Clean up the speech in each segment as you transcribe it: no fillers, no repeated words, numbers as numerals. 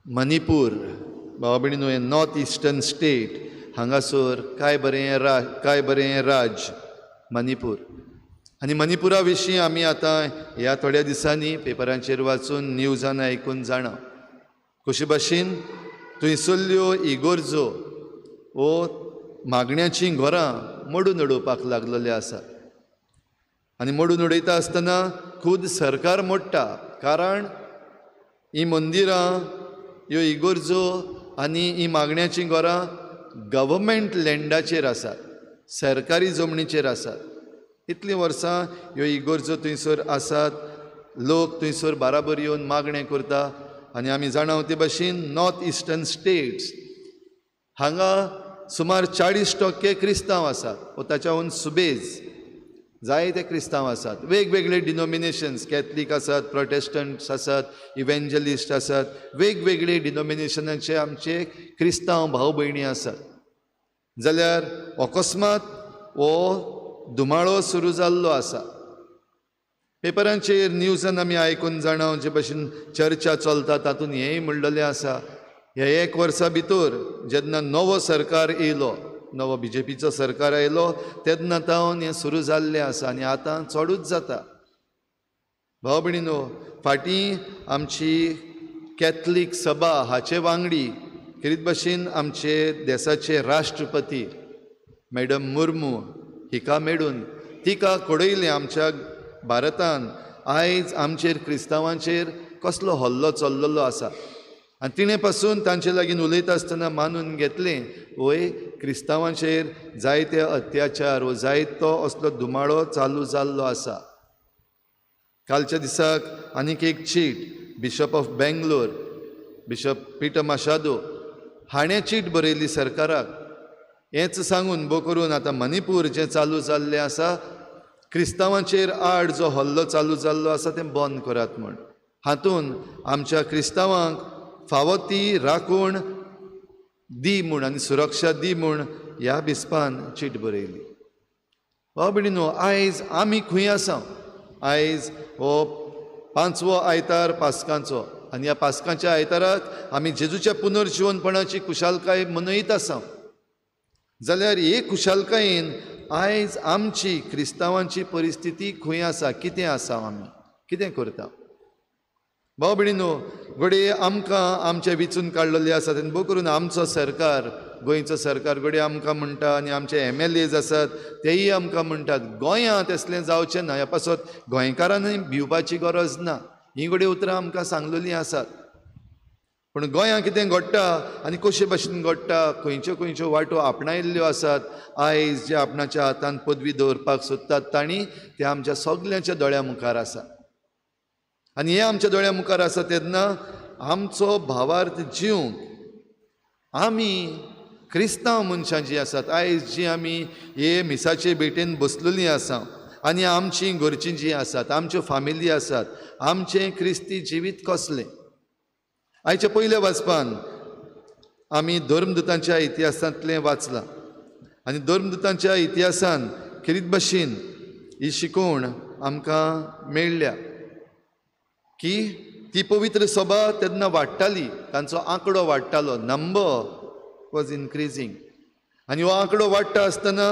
मणिपूर भावा भयणीनो हें north eastern state हांगासर काय बरें राज्य मणिपूर आनी मणिपुरा विशीं आमी आतां ह्या थोड्या दिसांनी पेपरांचेर वाचून न्यूजान आयकून जाणा कशे भाशेन थंयसरल्यो इगोर्जो वो मागण्याचीं घरां मोडून उडोवपाक लागलेले आसा आनी मोडून उडयता आसतना खुद सरकार मोडटा कारण ही मंदिरां ह्यो इगोर्जो आनी ही मागण्याचीं घरां गव्हर्मेंट लँडाचेर आसात सरकारी जमनीचेर आसात इतलीं वर्सां ह्यो इगोर्जो थंयसर आसात लोक थंयसर बाराबर येवन मागणें करता आनी आमी जाणां ते भाशेन नॉर्थ इस्टर्न स्टेट्स हांगा सुमार 40% क्रिस्तांव आसात व ताच्याहून सुबेज जायते क्रिस्तांव आसात वेगवेगळे डिनोमिनेशन्स कॅथलीक आसात प्रोटेस्टंट्स आसात इवेंजलिस्ट आसात वेगवेगळे डिनोमिनेशनाचे आमचे क्रिस्तांव भाव भयणी आसात जाल्यार अकस्मात हो धुमाळो सुरू जाल्लो आसा पेपरांचेर न्यूजान आमी आयकून जाणा जे भाशेन चर्चा चलता तातूंत हेंय म्हणलेलें आसा ह्या 1 वर्सा भितर जेन्ना नवो सरकार येयलो नवो बीजेपीचो सरकार आयलो तेन्ना तावन हें सुरू जाल्लें आसा आनी आतां चडूच जाता भाव भयणीनो फाटीं आमची कॅथलीक सभा हाचे वांगडी खेरीत भाशेन आमचे देशाचे राष्ट्रपती मॅडम मुर्मू हिका मेळून तिका कळयलें आमच्या भारतान आयज आमचेर क्रिस्तांवांचेर कसलो हल्लो चल्लेलो आसा आनी तिणें पासून तांचे लागीं उलयता आसतना मानून घेतलें वय क्रिस्तांवांचेर जायते अत्याचार व जायतो असलो धुमाळो चालू जाल्लो आसा कालच्या दिसाक आनीक एक cheat bishop of Bangalore bishop Peter Machado हाणें चीट बरयली सरकाराक हेंच सांगून बो करून आतां मणिपूर जें चालू जाल्लें आसा क्रिस्तांवांचेर आड जो हल्लो चालू जाल्लो आसा तें बंद करात म्हण हातूंत आमच्या क्रिस्तांवांक फावो ती राखण दी म्हूण आनी सुरक्षा दी म्हूण ह्या बिस्पान चीट बरयली भाव भयणीनो आयज आमी खंय आसा आयज हो 5वो आयतार पास्कांचो आनी ह्या पास्कांच्या आयताराक आमी जेजूच्या पुनर्जीवनपणाची खुशालकाय मनयत आसा जाल्यार हे खुशालकायेन आयज आमची क्रिस्तांवांची परिस्थिती खंय आसा कितें आसा आमी कितें करता भाव भयणीनो घडये आमकां आमचे विचून काडलेले आसा तेन्ना भोव करून आमचो सरकार गोंयचो सरकार घडये आमकां म्हणटा आनी आमचे MLAs आसात तेय आमकां म्हणटात गोंयांत तसलें जावचें ना ह्या पासत गोंयकारांनी भिवपाची गरज ना ही घडये उतरां आमकां सांगलेलीं आसात पूण गोंयांत कितें घडटा आनी कशे भाशेन घडटा खंयच्यो खंयच्यो वाटो आपणायल्ल्यो आसात आयज जे आपणाच्या हातांत पदवी दवरपाक सोदतात तांणी ते आमच्या सगल्यांच्या दोळ्या मुखार आसा आनी हे आमच्या दोळ्या मुखार आसा तेन्ना आमचो भावार्थ जिवंक आमी क्रिस्तांव मनशां जीं आसात आयज जीं आमी हे मिसाचे भेटेन बसलेलीं आसा आनी आमचीं घरचीं जीं आसात आमच्यो फामिली आसात आमचें क्रिस्ती जिवीत कसलें आयच्या पयल्या वाचपान आमी धर्मदुतांच्या इतिहासांतलें वाचलां आनी धर्मदुतांच्या इतिहासान खेरीत भाशेन ही शिकवण आमकां मेळ्ळ्या की ती पवित्र सभा तेन्ना वाडटाली तांचो आंकडो वाडटालो नंबर वॉज इनक्रिजींग आनी हो आंकडो वाडटा आसतना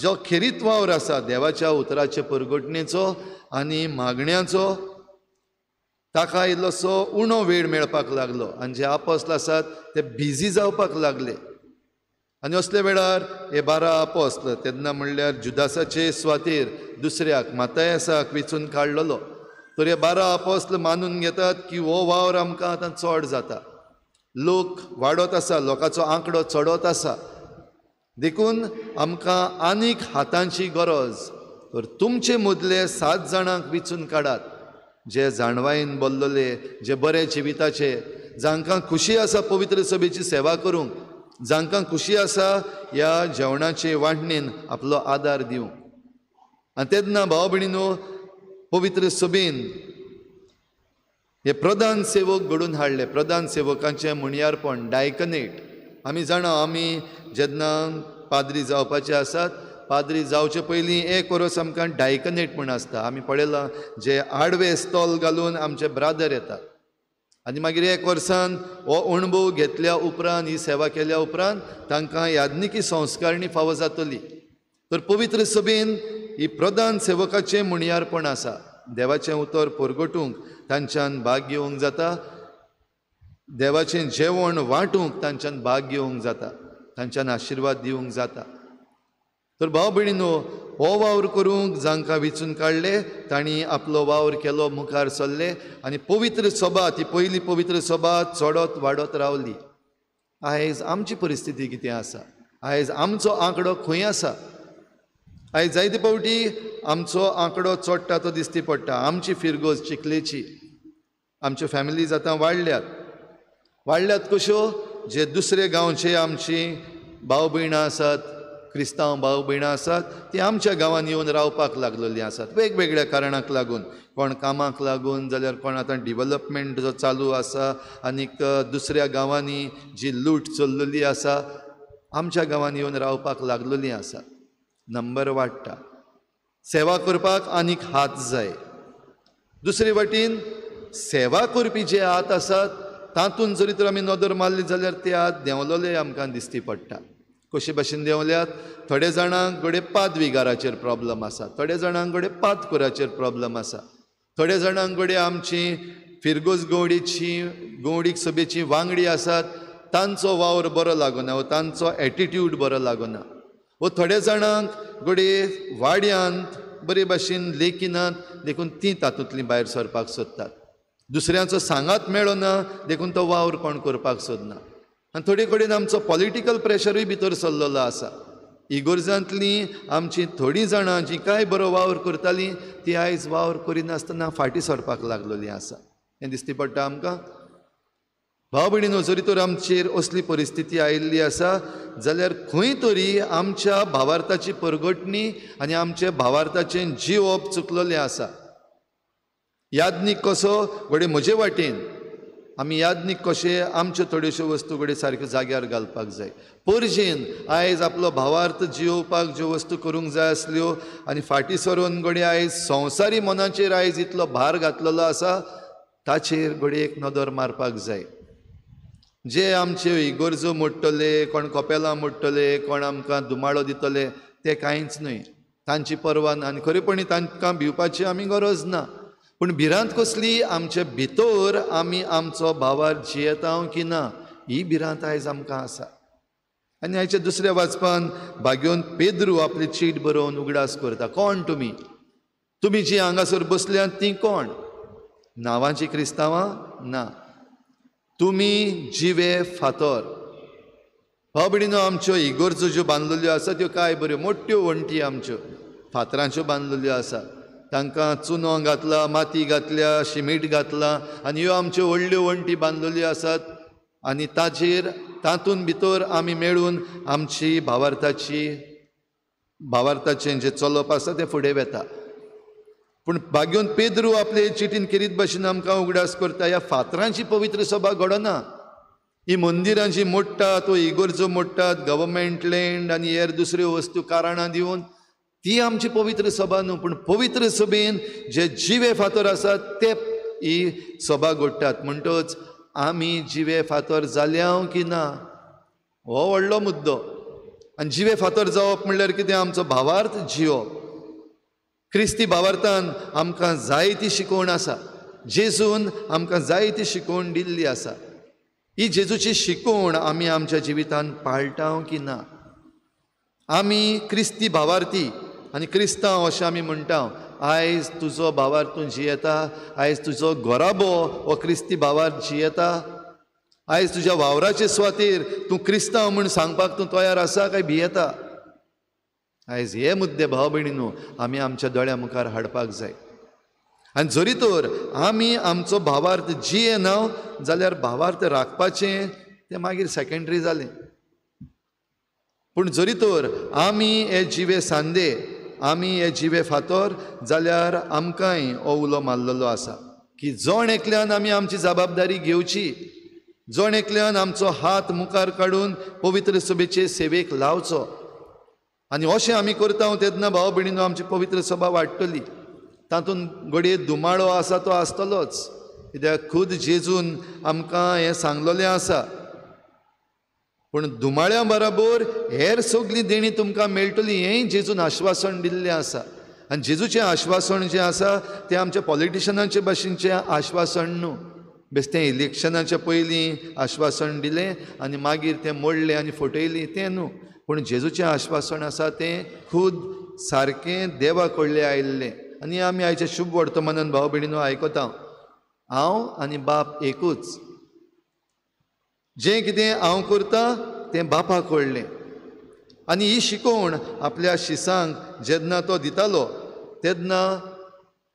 जो खेरीत वावर आसा देवाच्या उतराचे परगटणेचो आनी मागण्यांचो ताका इल्लोसो उणो वेळ मेळपाक लागलो आनी जे आपोस्ल आसात ते बिजी जावपाक लागले आनी असल्या वेळार हे 12 आपोस्ल तेन्ना म्हणल्यार जुदासाचे सुवातेर दुसऱ्याक मातयासाक वेचून काडलेलो तर हे 12 आपोस्ल मानून घेतात की हो वावर आमकां आतां चड जाता लोक वाडत आसा लोकांचो आंकडो चडत आसा देखून आमकां आनीक हातांची गरज तर तुमचे मदले 7 जाणांक वेचून काडात जे जाणवायेन बोल्लोले जे बरे जिविताचे जांकां खुशी आसा पवित्र सभेची सेवा करूंक जांकां खुशी आसा ह्या जेवणाचे वांटणेन आपलो आदार दिवंक आनी तेन्ना भाव भयणीनो पवित्र सभेन हे प्रधान सेवक घडून हाडले प्रधान सेवकांचें म्हणयारपण डायकनेट आमी जाणा आमी जेन्ना पाद्री जावपाचे आसात पाद्री जावचे पयलीं एक वर्स आमकां डायकनेट म्हण आसता आमी पळयलां जे आडवे स्टॉल घालून आमचे ब्रादर येतात आनी मागीर 1 वर्सान हो अणभव घेतल्या उपरांत ही सेवा केल्या उपरांत तांकां याज्ञिकी संस्कारणी फावो जातली. तर पवित्र सभेन ही प्रधान सेवकाचें मुणयारपण आसा. देवाचें उतर परगटूंक तांच्यान भाग घेवंक जाता, देवाचें जेवण वांटूंक तांच्यान भाग घेवंक जाता, तांच्यान आशिर्वाद दिवंक जाता. तर भाव भयणीनो, हो वावर करूंक जांकां वेंचून काडले तांणी आपलो वावर केलो, मुखार सरले आनी पवित्र सभा, ती पयली पवित्र सभा चडत वाडत रावली. आयज आमची परिस्थिती कितें आसा? आयज आमचो आंकडो खंय आसा? आयज जायते फावटी आमचो आंकडो चडटा तो दिश्टी पडटा. आमची फिरगोज चिखलेची, आमच्यो फॅमिलीज आतां वाडल्यात कश्यो? जे दुसरे गांवचे आमची भाव भयणां आसात, क्रिस्तांव भाव भयणां आसात, ती आमच्या गांवांत येवन रावपाक लागलेलीं आसात वेगवेगळ्या कारणाक लागून. कोण कामाक लागून, जाल्यार कोण आतां डिवेलपमेंट जो चालू आसा, आनीक दुसऱ्या गांवांनी जी लूट चल्लेली आसा, आमच्या गांवांत येवन रावपाक लागलेलीं आसात. नंबर वाडटा. सेवा करपाक आनीक हात जाय. दुसरे वाटेन सेवा करपी जे हात आसात तातूंत जरी तर आमी नदर मारली जाल्यार ते हात देंवलोले आमकां दिश्टी पडटा. कशे भशेन देंवल्यात? थोडे जाणांक घडये पाद विगाराचेर प्रॉब्लम आसा, थोडे जाणांक घडये पाद कुराचेर प्रॉब्लम आसा, थोडे जाणांक घडये आमची फिरगोज गवडीक सभेची वांगडी आसात, तांचो वावर बरो लागना, वा तांचो एटिट्यूड बरो लागना. वा थोडे जाणांक घडये वाड्यांत बरे भाशेन लेखिनात देखून ती तातूंतली भायर सरपाक सोदतात. दुसऱ्यांचो सांगात मेळना देखून तो वावर कोण करपाक सोदना. आनी थोडे कडेन आमचो पॉलिटिकल प्रेशरूय भितर सरलेलो आसा. इगोर्जांतलीं आमची थोडीं जाणां जीं कांय बरो वावर करतालीं ती आयज वावर करिनासतना फाटीं सरपाक लागलेलीं आसा. हें दिश्टी पडटा आमकां. भाव भयणीनो, जरी तर आमचेर असली परिस्थिती आयिल्ली आसा जाल्यार खंय तरी आमच्या भावार्थाची परगटणी आनी आमच्या भावार्थाचें जिवप चुकलेलें आसा. याज्ञीक कसो? घडये म्हजे वाटेन आमी याज्ञीक कशे आमच्यो थोड्योश्यो वस्तू घडये सारक्यो जाग्यार घालपाक जाय. परजेन आयज आपलो भावार्थ जियोवपाक ज्यो वस्तू करूंक जाय आसल्यो आनी फाटीं सरून घडये आयज संवसारी मनाचेर आयज इतलो भार घातलेलो आसा, ताचेर घडये एक नदर मारपाक जाय. जे आमच्यो इगोर्जो मोडटले, कोण कपेलां मोडटले, कोण आमकां दुमाळो दितले, ते कांयच न्हय. तांची पर्वा ना आनी खरेपणी तांकां भिवपाची आमी गरज ना. पूण भिरांत कसली? आमचे भितर आमी आमचो भावार जियेता की ना, ही भिरांत आयज आमकां आसा. आनी हाच्या दुसऱ्या वाचपान भाग्योन पेद्रू आपली चीट बरोवन उगडास करता. कोण तुमी? तुमी जीं हांगासर बसल्यांत तीं कोण? नांवांची क्रिस्तांवां? ना, तुमी जिवे फातर. भाव भयणीनो, आमच्यो इगोर्जो ज्यो बांदलेल्यो आसा त्यो काय बऱ्यो मोठ्यो वण्टी आमच्यो फातरांच्यो बांदलेल्यो आसा. तांकां चुनो घातला, माती घातल्या, शिमीट घातलां आनी ह्यो आमच्यो व्हडल्यो वण्टी बांदलेल्यो आसात. आनी तातूंत भितर आमी मेळून आमची भावार्थाचें जें चलप आसा तें फुडें वेता. पूण भाग्योन पेद्रू आपले चिटीन किरीत भाशेन आमकां उगडास करता, ह्या फातरांची पवित्र सभा घडना. ही मंदिरां जीं मोडटात, वो इगोर्जो मोडटात, गव्हर्मेंट लँड आनी हेर दुसऱ्यो वस्तू कारणां दिवन, ती आमची पवित्र सभा न्हू. पूण पवित्र सभेन जे जिवे फातर आसात ते ही सभा घडटात. म्हणटच आमी जिवे फातर जाल्या की ना, हो व्हडलो मुद्दो. आनी जिवे फातर जावप म्हणल्यार कितें? आमचो भावार्थ जियोप. क्रिस्ती भावार्थान आमकां जायती शिकवण आसा. जेजून आमकां जायती शिकवण दिल्ली आसा. ही जेजूची शिकवण आमी आमच्या जिवितांत पाळटा की ना? आमी क्रिस्ती भावार्थी आनी क्रिस्तांव अशें आमी म्हणटा. आयज तुजो भावार्थ तूं जियेता, आयज तुजो घोराबो हो क्रिस्ती भावार्थ जियेता, आयज तुज्या वावराचे सुवातेर तूं क्रिस्तांव म्हूण सांगपाक तूं तयार आसा काय भियेता? आयज हे मुद्दे भाव भयणीनो आमी आमच्या दोळ्या मुखार हाडपाक जाय. आनी जरी तर आमी आमचो भावार्थ जियेना जाल्यार भावार्थ राखपाचें तें मागीर सेकंडरी जालें. पूण जरी तर आमी हे जिवे सांदे, आमी हे जिवे फातर, जाल्यार आमकांय हो उलो मारलेलो आसा की जण एकल्यान आमी आमची जबाबदारी घेवची, जण एकल्यान आमचो हात मुखार काडून पवित्र सभेचे सेवेक लावचो. आनी अशें आमी करता तेन्ना भाव भयणीनो आमची पवित्र सभा वाडटली. तातूंत घडये दुमाळो आसा तो आसतलोच, कित्याक खुद जेजून आमकां हें सांगलोलें आसा. पूण धुमाळ्या बराबर हेर सगळीं देणी तुमकां मेळटली हेंय जेजून आश्वासन दिल्लें आसा. आनी जेजूचें आश्वासन जें आसा तें आमच्या पॉलिटिशनाचे भाशेनचें आश्वासन न्हू. बेश्टें इलेक्शनाच्या पयलीं आश्वासन दिलें आनी मागीर तें मोडलें आनी फटयलीं तें न्हू. पूण जेजूचें आश्वासन आसा तें खुद सारकें देवा कडलें आयिल्लें. आनी आमी आयच्या शुभ वर्तमानान भाव भयणीनो आयकता, हांव आनी बाप एकूच. जें कितें हांव करतां तें बापाक कळ्ळें. आनी ही शिकोवण आपल्या शिसांक जेन्ना तो दितालो तेन्ना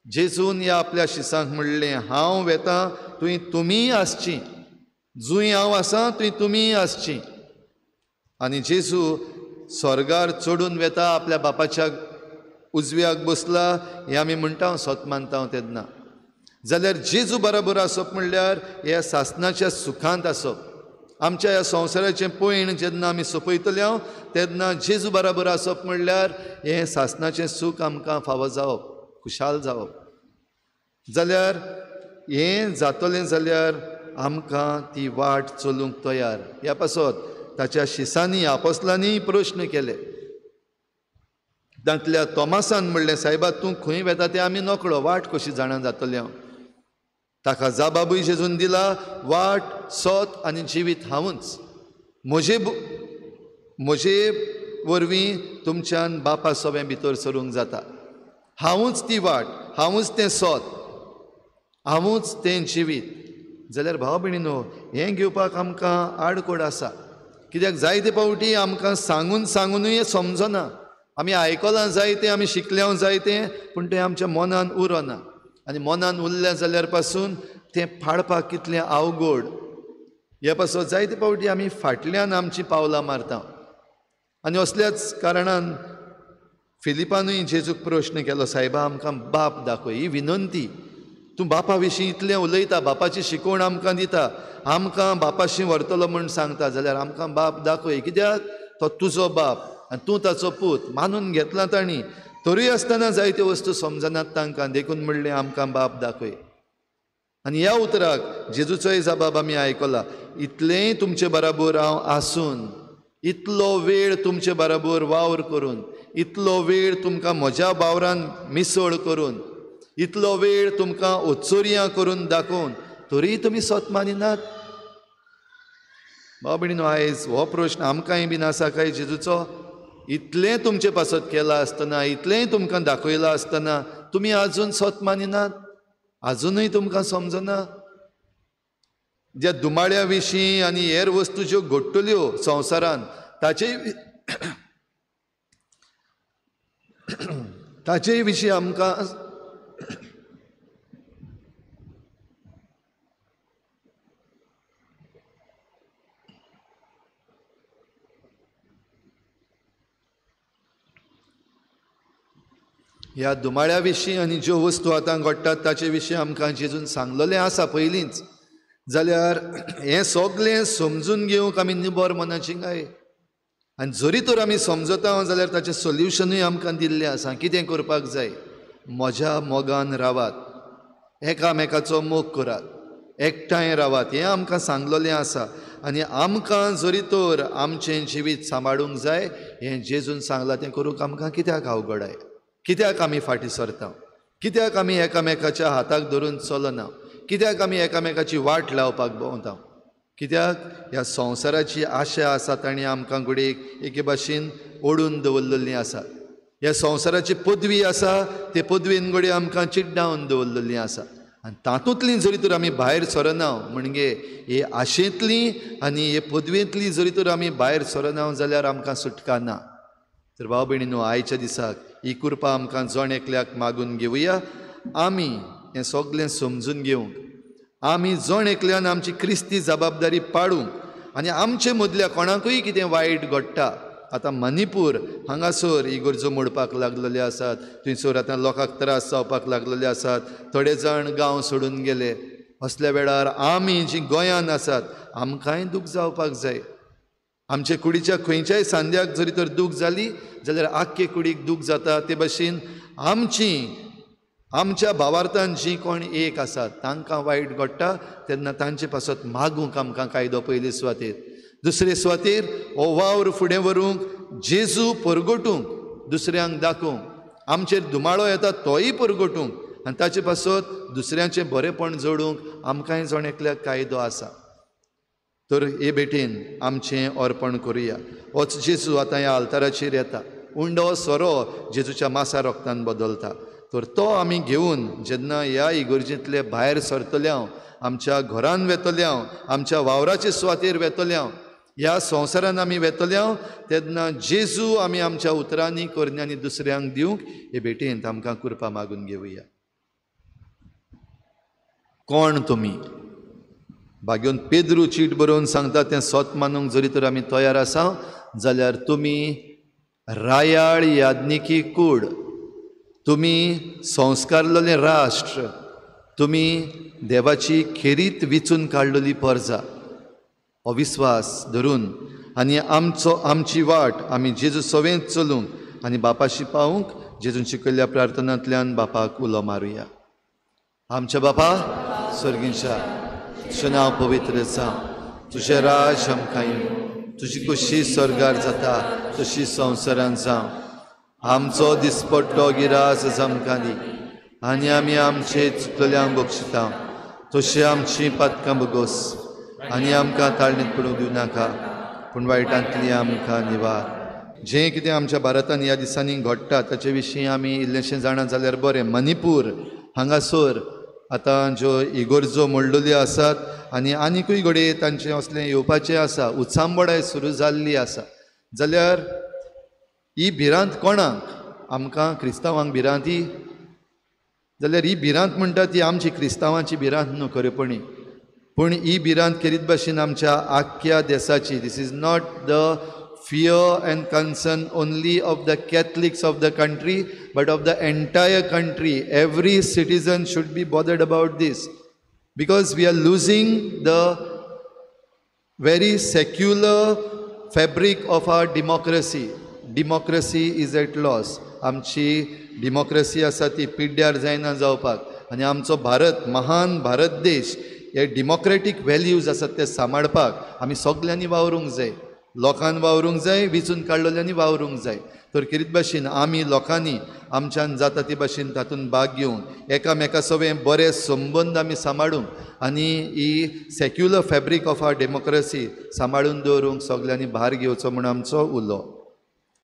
जेजून ह्या आपल्या शिसांक म्हणलें, हांव वेतां थंय तुमीय आसचीं, जूंय हांव आसां थंय तुमीय आसचीं. आनी जेजू स्वर्गार चडून वेता, आपल्या बापाच्या उजव्याक बसला, हें आमी म्हणटा सोत मानता तेन्ना. जाल्यार जेजू बरोबर आसप म्हणल्यार ह्या सासणाच्या सुखांत आसप. आमच्या ह्या संवसाराचें पयण जेन्ना आमी सोंपयतले तेन्ना जेजू बरोबर आसप म्हणल्यार हें सासणाचें सूख आमकां फावो जावप, खुशाल जावप. जाल्यार हें जातलें जाल्यार आमकां ती वाट चलूंक तयार. ह्या पासत ताच्या शिसांनी आपोस्लांनी प्रश्न केले. तांतल्या तोमासान म्हणलें, सायबा तूं खंय वेता तें आमी नकळो, वाट कशी जाणा जातलें हांव. ताका जाबाबूय जेजून दिला, वाट सोत आनी जिवीत हांवूच. म्हजे वरवीं तुमच्यान बापा सोबें भितर सरूंक जाता. हांवूच ती वाट, हांवूच तें सोत, हांवूच तें जिवीत. जाल्यार भाव भयणीनो, हें घेवपाक आमकां आडकोड आसा. कित्याक जायते फावटी आमकां सांगूनूय समजना. आमी आयकलां जायतें, आमी शिकल्या जायतें, पूण तें आमच्या मनान उरना. आनी मनान उरलें जाल्यार पासून तें फाडपाक कितलें अवघड. ह्या पासून जायते फावटी आमी फाटल्यान आमचीं पावलां मारता. आनी असल्याच कारणान फिलिपानूय जेजूक प्रश्न केलो, सायबा आमकां बाप दाखय. ही विनंती. तूं बापा विशीं इतलें उलयता, बापाची शिकवण आमकां दिता, आमकां बापाशी व्हरतलो म्हूण सांगता, जाल्यार आमकां बाप दाखय. कित्याक तो तुजो बाप आनी तूं ताचो पूत मानून घेतला तांणी. तरी आसतना जायत्यो वस्तू समजनात तांकां, देखून म्हणलें आमकां बाप दाखय. आनी ह्या उतराक जेजूचोय जबाब आमी आयकला. इतलेंय तुमचे बराबर हांव आसून, इतलो वेळ तुमचे बराबर वावर करून, इतलो वेळ तुमकां म्हज्या वावरान मिसळ करून, इतलो वेळ तुमकां ओत्सोरियां करून दाखोवन तरी तुमी सोत मानिनात. भाव भयणीनो, आयज हो प्रश्न आमकांय बीन आसा काय जेजूचो? इतलें तुमचे पासत केलां आसतना, इतलेंय तुमकां दाखयलां आसतना तुमी आजून सोत मानिनात? आजुनूय तुमकां समजना? ज्या दुमाळ्या विशीं आनी हेर वस्तू ज्यो घडटल्यो संवसारान ताचेय विशीं आमकां ह्या दुमाळ्या विशीं आनी ज्यो वस्तू आतां घडटात ताचे विशीं आमकां जेजून सांगलोलें आसा पयलींच. जाल्यार हें सगळें समजून घेवंक आमी निबर मनाची काय? आनी जरी तर आमी समजता जाल्यार ताचें सोल्युशनूय आमकां दिल्लें आसा. कितें करपाक जाय? म्हज्या मोगान रावात, एकामेकाचो मोग करात, एकठांय रावात, हें आमकां सांगलोलें आसा. आनी आमकां जरी तर आमचें जिवीत सांबाळूंक जाय, हें जेजून सांगलां तें करूंक आमकां कित्याक अवघड? कित्याक आमी फाटीं सरता? कित्याक आमी एकामेकाच्या हाताक धरून चलना? कित्याक आमी एकामेकाची वाट लावपाक भोंवता? कित्याक ह्या संवसाराची आशा आसा ताणी आमकां घडयेक एके भाशेन ओडून दवरलेलीं आसा. ह्या संवसाराची पदवी आसा, ते पदवेन घडये आमकां चिड्डावन दवरलेलीं आसा. आनी तातूंतलीं जरी तर आमी भायर सरना, म्हणजे हे आशेंतलीं आनी हे पदवेंतलीं जरी तर आमी भायर सरना जाल्यार आमकां सुटका ना. तर भाव भयणीनो, आयच्या दिसाक ही कृपा आमकां जण एकल्याक मागून घेवया. आमी हें सगळें समजून घेवंक, आमी जण एकल्यान आमची क्रिस्ती जबाबदारी पाडूंक, आनी आमचे मदल्या कोणाकूय कितें वायट घडटा. आतां मणिपूर हांगासर ही गरजो मोडपाक लागलेले आसात. थंयसर आतां लोकांक त्रास जावपाक लागलेले आसात. थोडे जाण गांव सोडून गेले. असल्या वेळार आमी जीं गोंयांत आसात आमकांय दूख जावपाक जाय. आमचे कुडीच्या खंयच्याय सांद्याक जरी तर दूख जाली जाल्यार आख्खे कुडीक दूख जाता. ते भाशेन आमची आमच्या भावार्थान जी कोण एक आसात तांकां वायट घडटा तेन्ना तांचे पासत मागूंक आमकां कायदो पयली सुवातेर, दुसरे सुवातेर हो वावर फुडें व्हरूंक, जेजू परगटूंक, दुसऱ्यांक दाखोवंक, आमचेर धुमाळो येता तोय परगटूंक आनी ताचे पासत दुसऱ्यांचें बरेंपण जोडूंक आमकांय जण एकल्याक कायदो आसा. तर हे भेटेन आमचें अर्पण करुया. होच जेजू आतां ह्या आल्ताराचेर येता. उंडो सोरो जेजूच्या मासा रोगतान बदलता. तर तो आमी घेवन जेन्ना ह्या इगर्जेंतले भायर सरतल्यांव, आमच्या घरान वेतल्यांव, आमच्या वावराचे सुवातेर वेतल्यांव, ह्या संवसारान आमी वेतल्यांव, तेन्ना जेजू आमी आमच्या उतरांनी करण्यांनी दुसऱ्यांक दिवंक हे भेटेंत आमकां कृपा मागून घेवया. कोण तुमी? भाग्योन पेद्रू चीट बरोवन सांगता तें सोत मानूंक जरी तर आमी तयार आसा जाल्यार तुमी रायाळ याज्ञिकी कूड, तुमी संस्कारलेलें राष्ट्र, तुमी देवाची खेरीत विचून काडलेली परजा, अविस्वास धरून आनी आमची वाट आमी जेजू सवेंत चलूंक आनी बापाशी पावूंक जेजून शिकयल्ल्या प्रार्थनांतल्यान बापाक उलो मारुया. आमच्या बापा स्वर्गींच्या, तुजें नांव पवित्र जावं, तुजें राज आमकां येवं, तुजी कुशी स्वर्गार जाता तशी संवसारांत जावं. आमचो दिसपट्टो गिरास आमकां दी आनी आमी आमचे चुकलेल्यांक बक्षिता तशी आमची पातकां बगोस आनी आमकां ताळणेंत पडूंक दिवं नाका पूण वायटांतली आमकां निवार. जें कितें आमच्या भारतांत ह्या दिसांनी घडटा ताचे विशीं आमी इल्लेशें जाणां जाल्यार बरें. मणिपूर हांगासर आतां ज्यो इगर्जो मोडलेल्यो आसात आनी आनीकूय घडये तांचें असलें येवपाचें आसा, उत्सांबडाय सुरू जाल्ली आसा, जाल्यार ही भिरांत कोणाक? आमकां क्रिस्तांवांक भिरांत ही? जाल्यार ही भिरांत म्हणटा ती आमची क्रिस्तांवांची भिरांत न्हू खरेपणी, पूण ही भिरांत खेरीत भाशेन आमच्या आख्ख्या देशाची. This is not the fear and concern only of the Catholics of the country, but of the entire country. Every citizen should be bothered about this, because we are losing the very secular fabric of our democracy. Democracy is at loss. आमची डेमोक्रेसी आसा ती पिड्ड्यार जायना जावपाक आनी आमचो भारत, महान भारत देश, हे डेमोक्रेटीक व्हॅल्यूज आसात ते सांबाळपाक आमी सगल्यांनी वावरूंक जाय. लोकांनी वावरूंक जाय, विचून काडलेल्यांनी वावरूंक जाय. तर खेरीत भाशेन आमी लोकांनी आमच्यान जाता ते भाशेन तातूंत भाग घेवन एकामेका सवें बरे संबंद आमी सांबाळूंक आनी ही secular fabric of our democracy सांबाळून दवरूंक सगल्यांनी भार घेवचो म्हूण आमचो उलो.